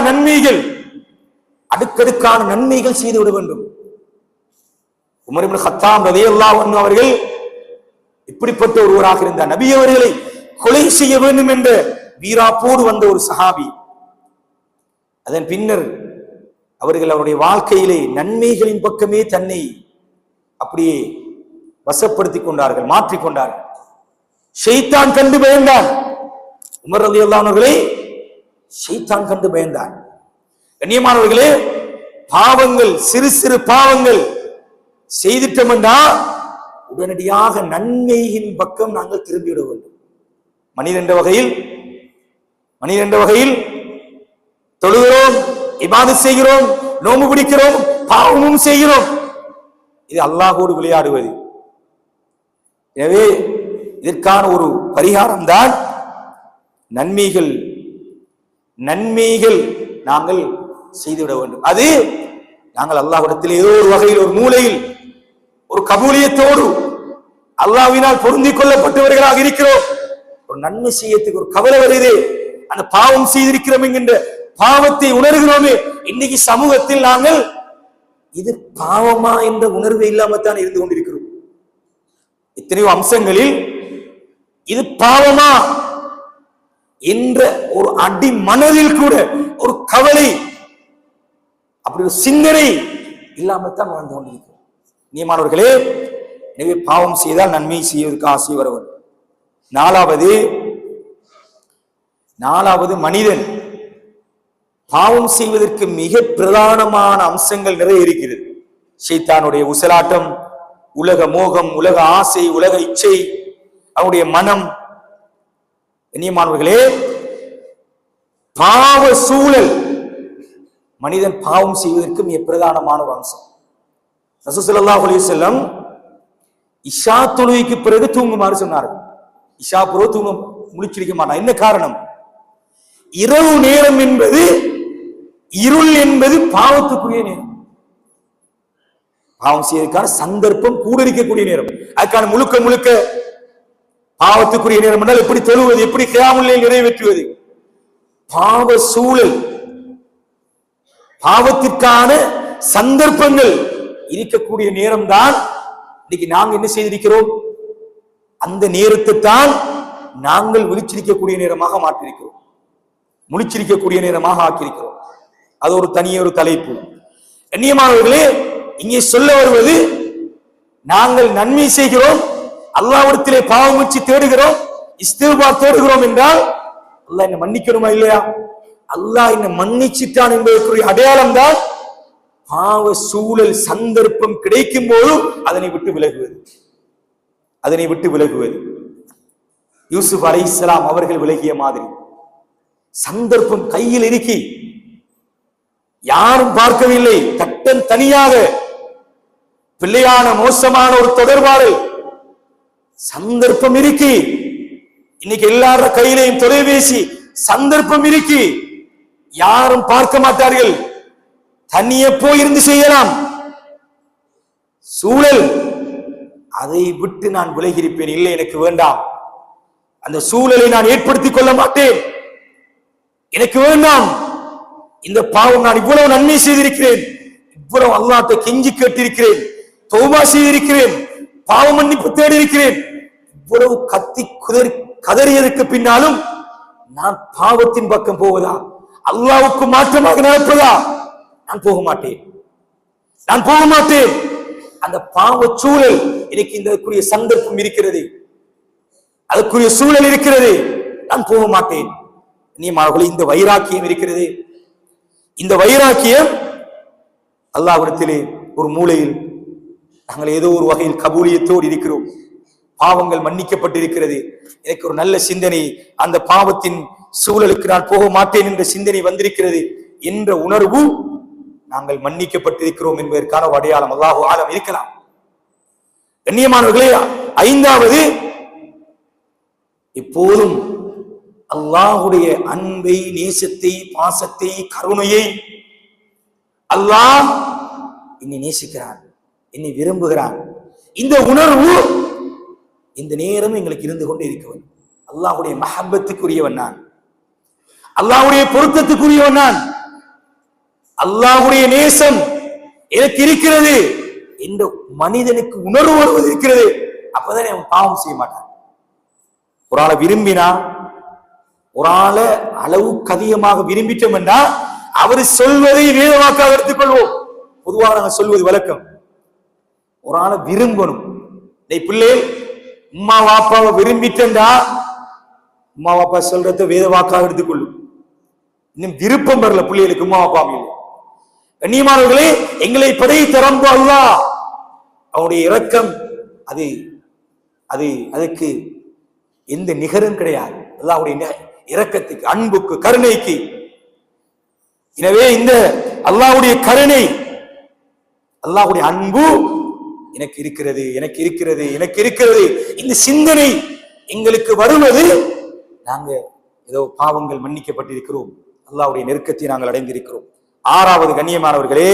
நன்மைகள் செய்துவிட வேண்டும். உமர் இப்னு கத்தாப் ரலியல்லாஹு அன்ஹு அவர்கள் இப்படிப்பட்ட ஒருவராக இருந்தார். நபி அவர்களை கொலை செய்ய வேண்டும் என்ற வீராப்போடு வந்த ஒரு சஹாபி. அதன் பின்னர் அவர்கள் அவருடைய வாழ்க்கையிலே நன்மைகளின் பக்கமே தன்னை அப்படியே வசப்படுத்திக் கொண்டார்கள், மாற்றிக்கொண்டார்கள். ஷைத்தான் கண்டு பயந்தான். உமர் ரலியல்லாஹு அன்ஹு அவர்களை ஷைத்தான் கண்டு பயந்தான். கண்ணியமானவர்களே, பாவங்கள், சிறு சிறு பாவங்கள் செய்துட்டோம் என்றால் உடனடியாக நன்மையின் பக்கம் நாங்கள் திரும்பிவிட வேண்டும். மனிதன் என்ற வகையில் தொழுகிறோம், இபாதத் செய்கிறோம், நோன்பு பிடிக்கிறோம், பாவமும் செய்கிறோம். இது அல்லாஹ்வோடு விளையாடுவது. எனவே இதற்கான ஒரு பரிகாரம் தான் நன்மைகள் நாங்கள் செய்துவிட வேண்டும். அது நாங்கள் அல்லாஹ்விடத்தில் ஏதோ ஒரு வகையில், ஒரு மூலையில், ஒரு கபூலியத்தோடு அல்லாஹ்வினால் பொருந்திக் கொள்ளப்பட்டவர்களாக இருக்கிறோம். ஒரு நன்மை செய்யறதுக்கு ஒரு கவலை வருது, அந்த பாவம் செய்திருக்கிறோம் என்கின்ற பாவத்தை உணர்கிறோமே. இன்னைக்கு சமூகத்தில் நாங்கள் இது பாவமா என்ற உணர்வு இல்லாமத்தான் இருந்து கொண்டிருக்கிறோம். எத்தனையோ அம்சங்களில் இது பாவமா என்ற ஒரு அடி மனதில் கூட ஒரு கவலை, அப்படி ஒரு சிந்தனை இல்லாமத்தான் வாழ்ந்து கொண்டிருக்கிறோம். நியமானவர்களே, எனவே பாவம் செய்தால் நன்மை செய்வதற்கு ஆசை வர வேண்டும். நாலாவது மனிதன் பாவம் செய்வதற்கு மிக பிரதானமான அம்சங்கள் நிறைய இருக்கிறது. ஷைத்தானுடைய உசலாட்டம், உலக மோகம், உலக ஆசை, உலக இச்சை, அவனுடைய மனம். கண்ணியமானவர்களே, பாவ சூழல் மனிதன் பாவம் செய்வதற்கு மிக பிரதானமான ஒரு அம்சம். ரசூல் ஸல்லல்லாஹு அலைஹி வஸல்லம் இஷா தொழுகைக்கு பிறகு தூங்குமாறு சொன்னார்கள். இஷா பிறகு தூங்க முழிச்சிருக்க மாட்டான். என்ன காரணம்? இரவு நேரம் என்பது, இருள் என்பது பாவத்துக்குரிய நேரம். பாவம் செய்வதற்கான சந்தர்ப்பம் கூட இருக்கக்கூடிய நேரம். அதுக்கான முழுக்க பாவத்துக்குரிய நேரம் என்றால் எப்படி தொழுவது, எப்படி கியாமுல் லைல் நிறைவேற்றுவது, பாவ சூழல், பாவத்திற்கான சந்தர்ப்பங்கள் இருக்கக்கூடிய நேரம் தான் இன்னைக்கு நாங்க என்ன செய்திருக்கிறோம். அந்த நேரத்தை தான் நாங்கள் விழிச்சிருக்கக்கூடிய நேரமாக மாற்றிருக்கிறோம், முழிச்சிருக்கக்கூடிய நேரமாக ஆக்கியிருக்கிறோம். அது ஒரு தனிய ஒரு தலைப்பு. கண்ணியமானவர்களே, இங்கே சொல்ல வருவது, நாங்கள் நன்மை செய்கிறோம், அல்லாஹ்விடத்திலே பாவமன்னிப்பு தேடுகிறோம், இஸ்திக்பார் தேடுகிறோம் என்றால் அல்லாஹ் என்ன மன்னிக்கணுமா இல்லையா? அல்லாஹ் என்ன மன்னிச்சிட்டான் என்பதற்குரிய அடையாளம் தான் பாவ சூழல் சந்தர்ப்பம் கிடைக்கும் போது அதனை விட்டு விலகுவது. யூசுப் அலைஹிஸ்ஸலாம் அவர்கள் விலகிய மாதிரி சந்தர்ப்பம் கையில் இருக்கி, யாரும் பார்க்கவில்லை, தட்டன் தனியாக பிள்ளையான மோசமான ஒரு தொடர்பாளர், சந்தர்ப்பம் இருக்கி, இன்னைக்கு எல்லார கையிலையும் தொலைபேசி, சந்தர்ப்பம் இருக்கி, யாரும் பார்க்க மாட்டார்கள், தனியே போயிருந்து செய்யலாம் சூழல். அதை விட்டு நான் விலகியிருப்பேன், இல்லை எனக்கு வேண்டாம், அந்த சூழலை நான் ஏற்படுத்திக் கொள்ள மாட்டேன், எனக்கு வேண்டாம், இந்த பாவம், நான் இவ்வளவு நன்மை செய்திருக்கிறேன், இவ்வளவு அல்லாஹ்வை கெஞ்சி கேட்டிருக்கிறேன், தௌபா செய்திருக்கிறேன், பாவ மன்னிப்பு தேடி இருக்கிறேன், இவ்வளவு கத்தி கதறியதற்கு பின்னாலும் நான் பாவத்தின் பக்கம் போவதா, அல்லாஹ்வுக்கு மாற்றமாக நடப்பதா? நான் போக மாட்டேன். அந்த பாவ சூழல் எனக்கு இதற்குரிய சந்தர்ப்பம் இருக்கிறது, அதற்குரிய சூழல் இருக்கிறது, நான் போக மாட்டேன். இந்த வைராக்கியம் இருக்கிறது, இந்த வைராக்கியம் அல்லாஹ்விடத்திலே ஒரு மூலையில் நாங்கள் ஏதோ ஒரு வகையில் கபூலியத்தோடு இருக்கிறோம், பாவங்கள் மன்னிக்கப்பட்டிருக்கிறது, எனக்கு ஒரு நல்ல சிந்தனை, அந்த பாவத்தின் சூழலுக்கு நான் போக மாட்டேன் என்ற சிந்தனை வந்திருக்கிறது என்ற உணர்வு நாங்கள் மன்னிக்கப்பட்டிருக்கிறோம் என்பதற்கான அடையாளம் அல்லாஹு ஆலம் இருக்கலாம். கண்ணியமானவர்களே, ஐந்தாவது, எப்போதும் அல்லாஹுடைய அன்பை, நேசத்தை, பாசத்தை, கருணையை, அல்லாஹ் என்னை நேசிக்கிறான், என்னை விரும்புகிறான், இந்த உணர்வு இந்த நேரம் எங்களுக்கு இருந்து கொண்டே இருக்க வேண்டும். அல்லாஹுடைய மஹப்பத்துக்குரியவன் நான், அல்லாஹுடைய பொருத்தத்துக்குரியவன் நான், அல்லாஹுடைய நேசம் எனக்கு இருக்கிறது என்ற மனிதனுக்கு உணர்வு வருவது இருக்கிறது. அப்பதான் அவன் பாவம் செய்ய மாட்டான். ஒரு ஆளை விரும்பினா, ஒரு ஆளை அளவுக்கு அதிகமாக விரும்பிட்டோம் என்றா அவர் சொல்வதை வேதவாக்காக எடுத்துக்கொள்வோம். பொதுவாக நாங்கள் சொல்வது வழக்கம், ஒரு ஆளை விரும்பணும். பிள்ளை உம்மா வாப்பாவை விரும்பிட்டா உம்மா வாப்பா சொல்றத வேதவாக்காக எடுத்துக்கொள்ளும். இன்னும் விருப்பம் வரல பிள்ளைகளுக்கு உம்மா வாப்பா மீது. கண்ணியமானவர்களே, எங்களை படைத்த ரப்பு அல்லாஹ், அவனுடைய இரக்கம் அதுக்கு எந்த நிகரும் கிடையாது. அல்லாஹ்வுடைய இரக்கத்துக்கு, அன்புக்கு, கருணைக்கு. எனவே இந்த அல்லாஹ்வுடைய கருணை, அல்லாஹ்வுடைய அன்பு எனக்கு இருக்கிறது, எனக்கு இருக்கிறது, எனக்கு இருக்கிறது, இந்த சிந்தனை எங்களுக்கு வருவது நாங்க ஏதோ பாவங்கள் மன்னிக்கப்பட்டிருக்கிறோம், அல்லாஹ்வுடைய நெருக்கத்தை நாங்கள் அடைந்திருக்கிறோம். ஆறாவது, கண்ணியமானவர்களே,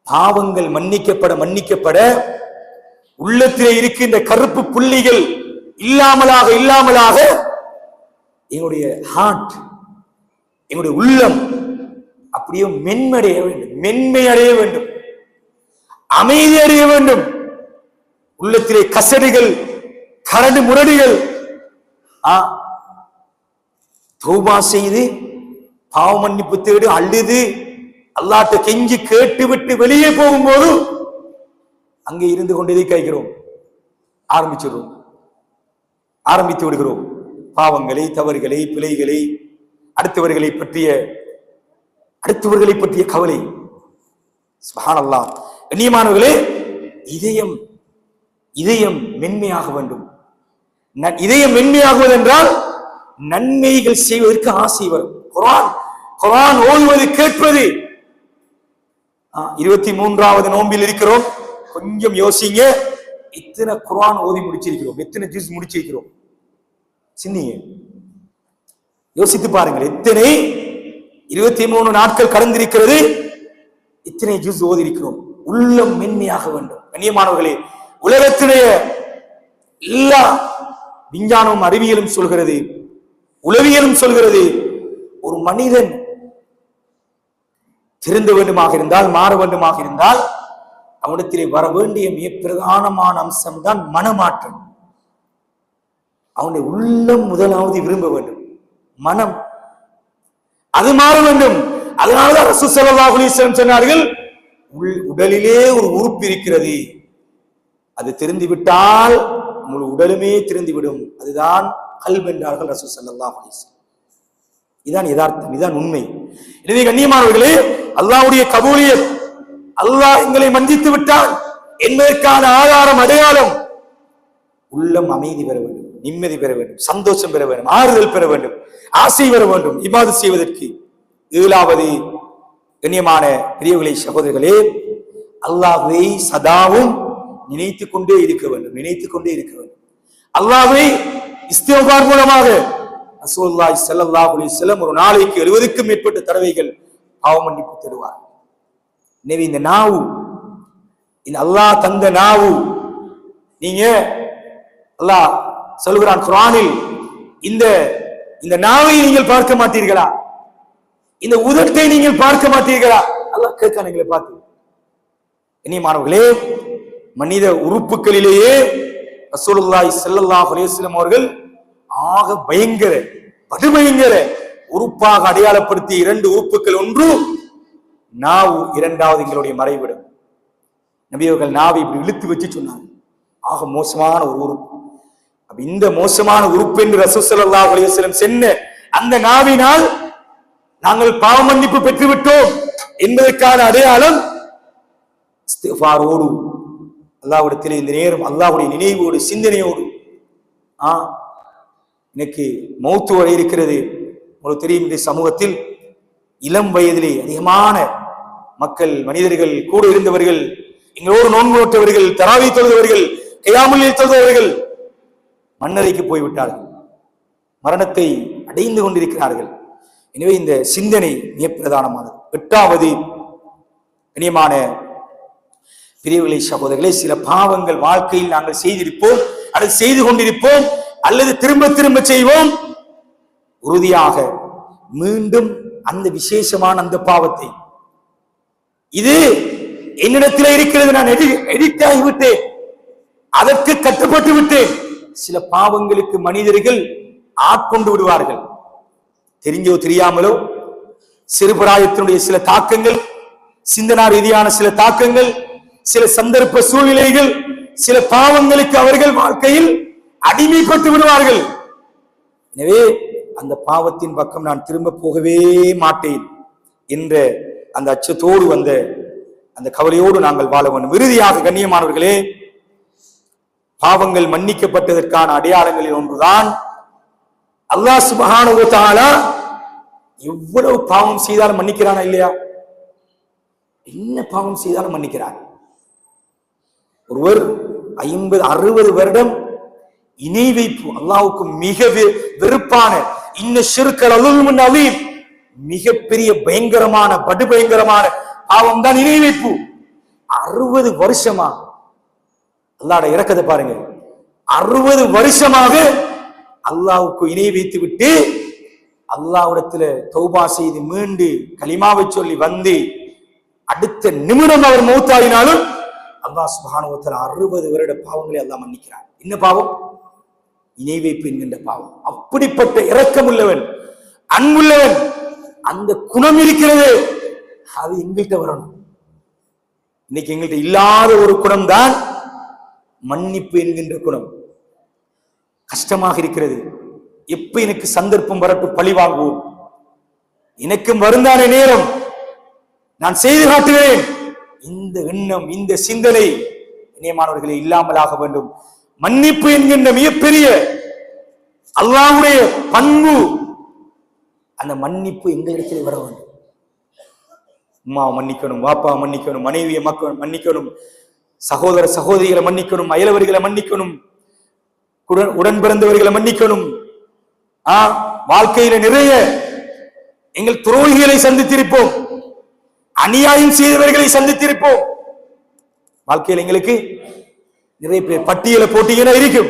பாவங்கள் மன்னிக்கப்பட உள்ளத்திலே இருக்கின்ற கருப்பு புள்ளிகள் இல்லாமலாக எங்களுடைய ஹார்ட், எங்களுடைய உள்ளம் அப்படியே மென்மை அடைய வேண்டும், அமைதி அடைய வேண்டும். உள்ளத்திலே கசடுகள், கரடு முரடுகள், தௌபா செய்து பாவ மன்னிப்பு தேடு, அழுது அல்லாஹ்ட்ட கெஞ்சி கேட்டு விட்டு வெளியே போகும்போது அங்கே இருந்து கொண்டே கைகிறோம், ஆரம்பித்து விடுகிறோம். பாவங்களை, தவறுகளை, பிழைகளை, அடுத்தவர்களை பற்றிய கவலை. சுப்ஹானல்லாஹ். கண்ணியமானவர்களே, இதயம் மென்மையாக வேண்டும். இதயம் மென்மையாகுவது என்றால் நன்மைகள் செய்வதற்கு ஆசை வரும். குர்ஆன் ஓதுவது, கேட்பது. 23வது நோம்பில் இருக்கிறோம். கொஞ்சம் யோசிங்க, எத்தனை குர்ஆன் ஓதி முடிச்சிருக்கிறோம், எத்தனை ஜுஸ் முடிச்சிருக்கிறோம், சின்னிங்க யோசித்து பாருங்கள். எத்தனை 23 நாட்கள் கடந்திருக்கிறது, எத்தனை ஜுஸ் ஓதி இருக்கிறோம். உள்ளம் மென்மையாக வேண்டும். கண்ணியமானவர்களே, உலகத்திலேயே எல்லா விஞ்ஞானமும் அறிவியலும் சொல்கிறது, உளவியலும் சொல்கிறது, ஒரு மனிதன் திருந்த வேண்டுமாக இருந்தால், மாற வேண்டுமாக இருந்தால், அவனிடத்திலே வர வேண்டிய மிக பிரதானமான அம்சம் தான் மனமாற்றம். அவனுடைய உள்ளம் முதலாவது விரும்ப வேண்டும், மனம் அது மாற வேண்டும். அதனாலதான் ரசூல் ஸல்லல்லாஹு அலைஹி வஸல்லம் சொன்னார்கள், உடலிலே ஒரு உறுப்பு இருக்கிறது, அது திருந்திவிட்டால் முழு உடலுமே திருந்திவிடும், அதுதான் கல்ப் என்றார்கள் ரசூல் ஸல்லல்லாஹு அலைஹி வஸல்லம். இதான் யதார்த்தம், இதான் உண்மை. எனவே கண்ணியமானவர்களே, அல்லாஹ்வுடைய கபூலியத், அல்லாஹ் எங்களை மன்னித்து விட்டான் என்பதற்கான ஆதாரம், அடையாளம் உள்ளம் அமைதி பெற வேண்டும், நிம்மதி பெற வேண்டும், சந்தோஷம் பெற வேண்டும், ஆறுதல் பெற வேண்டும், ஆசை பெற வேண்டும் இபாதத் செய்வதற்கு. 7வது கண்ணியமான பெரியவர்களே, சகோதரர்களே, அல்லாஹ்வை சதாவும் நினைத்துக் கொண்டே இருக்க வேண்டும், நினைத்துக் கொண்டே இருக்க வேண்டும். அல்லாஹ்வை இஸ்திக்ஃபார் மூலமாக ரசூலுல்லாஹி ஸல்லல்லாஹு அலைஹி வஸல்லம் ஒரு நாளைக்கு 70க்கும் மேற்பட்ட தடவைகள் பாவ மன்னிப்பு தேடுவார். எனவே இந்த நாவு, இந்த அல்லாஹ் தந்த நாவு, நீங்க அல்லாஹ் சொல்கிறான் குர்ஆனில், இந்த நாவை நீங்கள் பார்க்க மாட்டீர்களா, இந்த உதட்டை நீங்கள் பார்க்க மாட்டீர்களா? அல்லாஹ் கேட்கான் எங்களை பார்த்து. கண்ணியமானவர்களே, மனித உறுப்புகளிலேயே ரசூலுல்லாஹி ஸல்லல்லாஹு அலைஹி வஸல்லம் அவர்கள் ஆக பயங்கர படுபயங்கர உறுப்பாக அடையாளப்படுத்திய 2 உறுப்புகள், ஒன்று நாவு, 2வது எங்களுடைய மறைவிடம். நபி அவர்கள் நாவை இப்படி இழுத்து வச்சு சொன்னாங்க, ஆக மோசமான ஒரு உறுப்பு. அப்ப இந்த மோசமான உறுப்பு என்று ரசூல் ஸல்லல்லாஹு அலைஹி வஸல்லம் சொன்ன அந்த நாவினால் நாங்கள் பாவ மன்னிப்பு பெற்றுவிட்டோம் என்பதற்கான அடையாளம் இஸ்திக்ஃபாரோடு, அல்லாஹ்விடத்திலே இந்த நேரம் அல்லாஹ்வுடைய நினைவோடு, சிந்தனையோடு. எனக்கு மௌத்து வரை இருக்கிறது. உங்களுக்கு தெரியும், இந்த சமூகத்தில் இளம் வயதிலே அதிகமான மக்கள், மனிதர்கள், கூட இருந்தவர்கள், எங்களோடு நோன்பு நோட்டவர்கள், தராவி தொழுதவர்கள், கியாமுல் லைல் தொழுதவர்கள் மன்னரைக்கு போய்விட்டார்கள், மரணத்தை அடைந்து கொண்டிருக்கிறார்கள். எனவே இந்த சிந்தனை மிக பிரதானமானது. 8வது கண்ணியமான பிரிவுகளை சகோதரர்களே, சில பாவங்கள் வாழ்க்கையில் நாங்கள் செய்திருப்போம், அதை செய்து கொண்டிருப்போம், அல்லது திரும்ப திரும்ப செய்வோம். உறுதியாக மீண்டும் அந்த விசேஷமான அந்த பாவத்தை, இது என்னிடத்தில் இருக்கிறது, நான் எடிக்ட் ஆகிவிட்டேன், அதற்கு கட்டுப்பட்டு விட்டேன். சில பாவங்களுக்கு மனிதர்கள் ஆட்கொண்டு விடுவார்கள், தெரிஞ்சோ தெரியாமலோ. சிறுபிராயத்தினுடைய சில தாக்கங்கள், சிந்தனா ரீதியான சில தாக்கங்கள், சில சந்தர்ப்ப சூழ்நிலைகள், சில பாவங்களுக்கு அவர்கள் வாழ்க்கையில் அடிமைப்பட்டு விடுவார்கள். எனவே அந்த பாவத்தின் பக்கம் நான் திரும்ப போகவே மாட்டேன் என்ற அந்த அச்சத்தோடு வந்த அந்த கவலையோடு நாங்கள் வாழ வேண்டும். இறுதியாக கண்ணியமானவர்களே, பாவங்கள் மன்னிக்கப்பட்டதற்கான அடையாளங்களில் ஒன்றுதான் அல்லாஹ் சுப்ஹானஹு வ தஆலா எவ்வளவு பாவம் செய்தாலும் மன்னிக்கிறானா இல்லையா? என்ன பாவம் செய்தாலும் மன்னிக்கிறான். ஒருவர் 50-60 வருடம் இணை வைப்பு, அல்லாஹ்வுக்கு மிக வெறுப்பான இன்ன ஷிர்கல் அஸீம் அஸீம், மிகப்பெரிய பயங்கரமான படுபயங்கரமான பாவம் தான் இணை வைப்பு. 60 வருஷமா, அல்லாஹ்வுடைய இரக்கத்தை பாருங்க, 60 வருஷமாக அல்லாஹ்வுக்கு இணை வைத்து விட்டு அல்லாஹ்விடத்துல தௌபா செய்து மீண்டு கலிமாவை சொல்லி வந்து அடுத்த நிமிடம் அவர் மௌத்தாயினாலும் அல்லாஹ் சுப்ஹானஹு வ தஆலா 60 வருட பாவங்களை அல்லாஹ் மன்னிக்கிறார். என்ன பாவம்? இணை வைப்பு என்கின்ற பாவம். அப்படிப்பட்ட இரக்கம் உள்ளவன், அன்புள்ளவன், அந்த குணம் இருக்கிறது, அது எங்கள்கிட்ட வரணும். இன்னைக்கு எங்கள்கிட்ட இல்லாத ஒரு குணம் தான் மன்னிப்பு என்கின்ற குணம். கஷ்டமாக இருக்கிறது, எப்ப எனக்கு சந்தர்ப்பம் வரட்டும் பழி வாங்குவோம், எனக்கும் வருந்தான நேரம் நான் செய்து காட்டுவேன், இந்த எண்ணம், இந்த சிந்தனை இணையமானவர்களை இல்லாமலாக வேண்டும். மன்னிப்பு என்கின்ற மிகப்பெரிய அல்லாஹ்வுடைய பண்பு, அந்த மன்னிப்பு எங்களிடத்தில் வர வேண்டும். அம்மாவை மன்னிக்கணும், வாப்பாவை மன்னிக்கணும், மனைவியை மன்னிக்கணும், சகோதர சகோதரிகளை மன்னிக்கணும், அயலவர்களை மன்னிக்கணும், உடன் பிறந்தவர்களை மன்னிக்கணும். வாழ்க்கையில நிறைய எங்கள் துரோகிகளை சந்தித்திருப்போம், அநியாயம் செய்தவர்களை சந்தித்திருப்போம். வாழ்க்கையில் எங்களுக்கு நிறைய பேர் பட்டியலை போட்டீங்கன்னா இருக்கும்.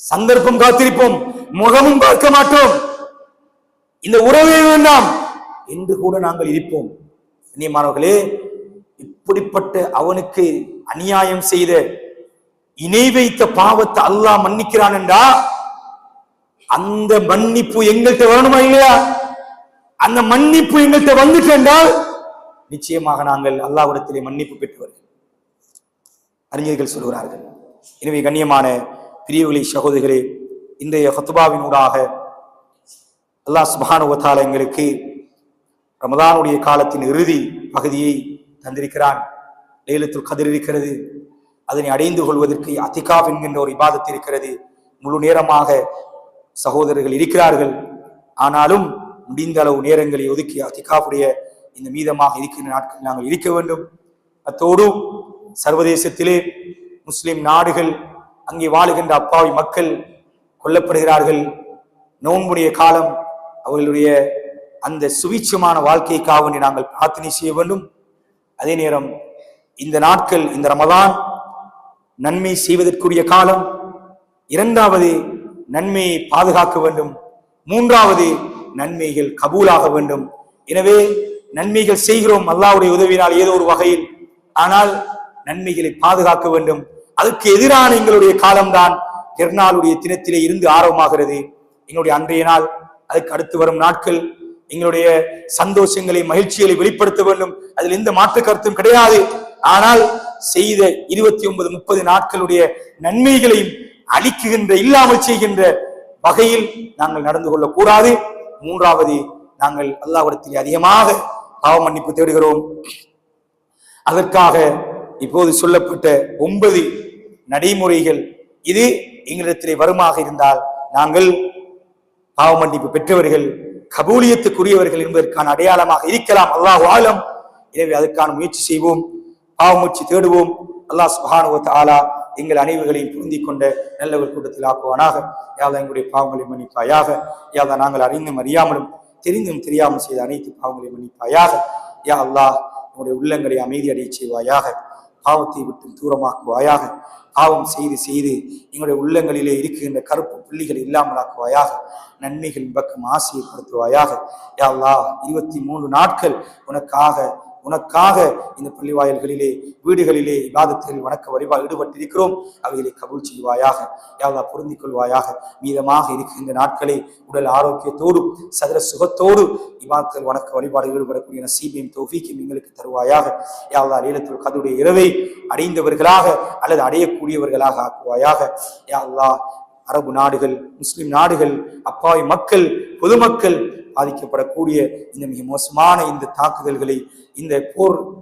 சந்தர்ப்பம் காத்திருப்போம், முகமும் பார்க்க மாட்டோம், இந்த உறவே வேண்டாம் என்று கூட நாங்கள் இருப்போம். கண்ணியமானவர்களே, இப்படிப்பட்ட அவனுக்கு அநியாயம் செய்த இணை வைத்த பாவத்தை அல்லாஹ் மன்னிக்கிறான் என்றா அந்த மன்னிப்பு எங்கள்கிட்ட வரணுமா இல்லையா? அந்த மன்னிப்பு எங்கள்கிட்ட வந்துட்டு என்றால் நிச்சயமாக நாங்கள் அல்லாஹ்விடத்திலே மன்னிப்பு பெற்றவர்கள். அறிஞர்கள் சொல்கிறார்கள். எனவே கண்ணியமான பிரியவர்களே, சகோதரிகளே, இன்றைய ஹுத்பாவினூடாக அல்லாஹ் சுப்ஹானஹு வ தஆலா எங்களுக்கு ரமதானுடைய காலத்தின் இறுதி பகுதியை தந்திருக்கிறான். லைலத்துல் கத்ர் இருக்கிறது. அதனை அடைந்து கொள்வதற்கு அத்திகாஃப் என்கின்ற ஒரு இபாதத் இருக்கிறது. முழு நேரமாக சகோதரர்கள் இருக்கிறார்கள். ஆனாலும் முடிந்த அளவு நேரங்களை ஒதுக்கி அத்திகாஃபுடைய இந்த மீதமாக இருக்கின்ற நாட்கள் நாங்கள் இருக்க வேண்டும். அத்தோடு சர்வதேசத்திலே முஸ்லிம் நாடுகள், அங்கே வாழுகின்ற அப்பாவி மக்கள் கொல்லப்படுகிறார்கள். நோன்புடைய காலம், அவர்களுடைய அந்த சுவிட்சமான வாழ்க்கைக்காக நாங்கள் பிரார்த்தனை செய்ய வேண்டும். அதே நேரம் இந்த நாட்கள், இந்த ரமதான் நன்மை செய்வதற்குரிய காலம். இரண்டாவது, நன்மையை பாதுகாக்க வேண்டும். மூன்றாவது, நன்மைகள் கபூலாக வேண்டும். எனவே நன்மைகள் செய்கிறோம் அல்லாஹ்வுடைய உதவினால் ஏதோ ஒரு வகையில், ஆனால் நன்மைகளை பாதுகாக்க வேண்டும். அதுக்கு எதிரான எங்களுடைய காலம்தான் பெருநாளுடைய தினத்திலே இருந்து ஆரம்பமாகிறது. எங்களுடைய அன்றைய நாள், அதுக்கு அடுத்து வரும் நாட்கள் எங்களுடைய சந்தோஷங்களை, மகிழ்ச்சிகளை வெளிப்படுத்த வேண்டும். அதில் எந்த மாற்று கருத்தும் கிடையாது. ஆனால் செய்த 29-30 நாட்களுடைய நன்மைகளையும் அளிக்குகின்ற, இல்லாமல் செய்கின்ற வகையில் நாங்கள் நடந்து கொள்ளக்கூடாது. மூன்றாவது, நாங்கள் அல்லாஹ்விடத்தில் அதிகமாக பாவ மன்னிப்பு தேடுகிறோம். அதற்காக இப்போது சொல்லப்பட்ட 9 நடைமுறைகள், இது எங்களிடத்திலே வருமாக இருந்தால் நாங்கள் பாவ மன்னிப்பு பெற்றவர்கள், கபூலியத்துக்குரியவர்கள் என்பதற்கான அடையாளமாக இருக்கலாம். அல்லாஹு ஆலம். எனவே அதற்கான முயற்சி செய்வோம், பாவ முயற்சி தேடுவோம். அல்லாஹ் சுப்ஹானஹு வ தஆலா எங்கள் அனைவர்களையும் பொருந்திக் கொண்ட நல்லவர் கூட்டத்தில் ஆக்குவானாக. யா அல்லாஹ் எங்களுடைய பாவங்களை மன்னிப்பாயாக. யா அல்லாஹ் நாங்கள் அறிந்தும் அறியாமலும் தெரிந்தும் தெரியாமல் செய்த அனைத்து பாவங்களை மன்னிப்பாயாக. யா அல்லாஹ் நம்முடைய உள்ளங்களை அமைதி அடைய செய்வாயாக. பாவத்தை விட்டு தூரமாக்குவாயாக. பாவம் செய்து செய்து எங்களுடைய உள்ளங்களிலே இருக்கின்ற கருப்பு புள்ளிகளை இல்லாமலாக்குவாயாக. நன்மைகளின் பக்கம் ஆசையப்படுத்துவாயாக. யா அல்லாஹ் 23 நாட்கள் உனக்காக இந்த பள்ளி வாயில்களிலே, வீடுகளிலே இபாதத்தில் வணக்க வழிபாடு ஈடுபட்டிருக்கிறோம். அவைகளை கபூல் செய்வாயாக. யா அல்லாஹ் பொருந்திக் கொள்வாயாக. மீதமாக இருக்கின்ற நாட்களை உடல் ஆரோக்கியத்தோடு, சகல சுகத்தோடு இபாதத்தில் வணக்க வழிபாடு ஈடுபடக்கூடிய நசீபையும் தௌஃபீக்கையும் எங்களுக்கு தருவாயாக. யா அல்லாஹ் லைலத்துல் கத்ருடைய இரவை அடைந்தவர்களாக அல்லது அடையக்கூடியவர்களாக ஆக்குவாயாக. யா அல்லாஹ் அரபு நாடுகள், முஸ்லிம் நாடுகள், அப்பாவி மக்கள், பொதுமக்கள் பாதிக்கப்படக்கூடிய இந்த மிக மோசமான இந்த தாக்குதல்களை, இந்த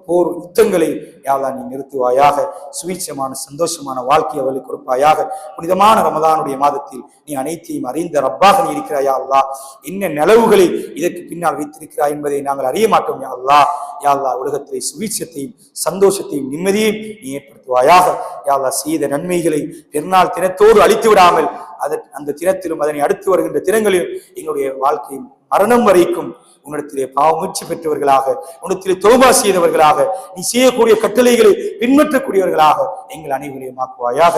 போர் யுத்தங்களை யா அல்லாஹ் நீ நிறுத்துவாயாக. சுவீட்சமான சந்தோஷமான வாழ்க்கையை அவளுக்கு கொடுப்பாயாக. புனிதமான ரமதானுடைய மாதத்தில் நீ அனைத்தையும் அறிந்த ரப்பாக நீ இருக்கிறாய். யா அல்லாஹ் என்ன நிலவுகளை இதற்கு பின்னால் வைத்திருக்கிறாய் என்பதை நாங்கள் அறிய மாட்டோம். யா அல்லாஹ், யா அல்லாஹ் உலகத்திலே சுவீட்சத்தையும் சந்தோஷத்தையும் நிம்மதியையும் நீ ஏற்படுத்துவாயாக. யா அல்லாஹ் செய்த நன்மைகளை பெருநாள் தினத்தோடு அழித்து விடாமல் அந்த தினத்திலும் அதனை அடுத்து வருகின்ற தினங்களிலும் எங்களுடைய வாழ்க்கையும் மரணம் வரைக்கும் உன்னிடத்திலே பாவ முயற்சி பெற்றவர்களாக, உன்னிடத்திலே தௌபா செய்தவர்களாக, நீ செய்யக்கூடிய கட்டளைகளை பின்பற்றக்கூடியவர்களாக எங்கள் அனைவரையும் ஆக்குவாயாக.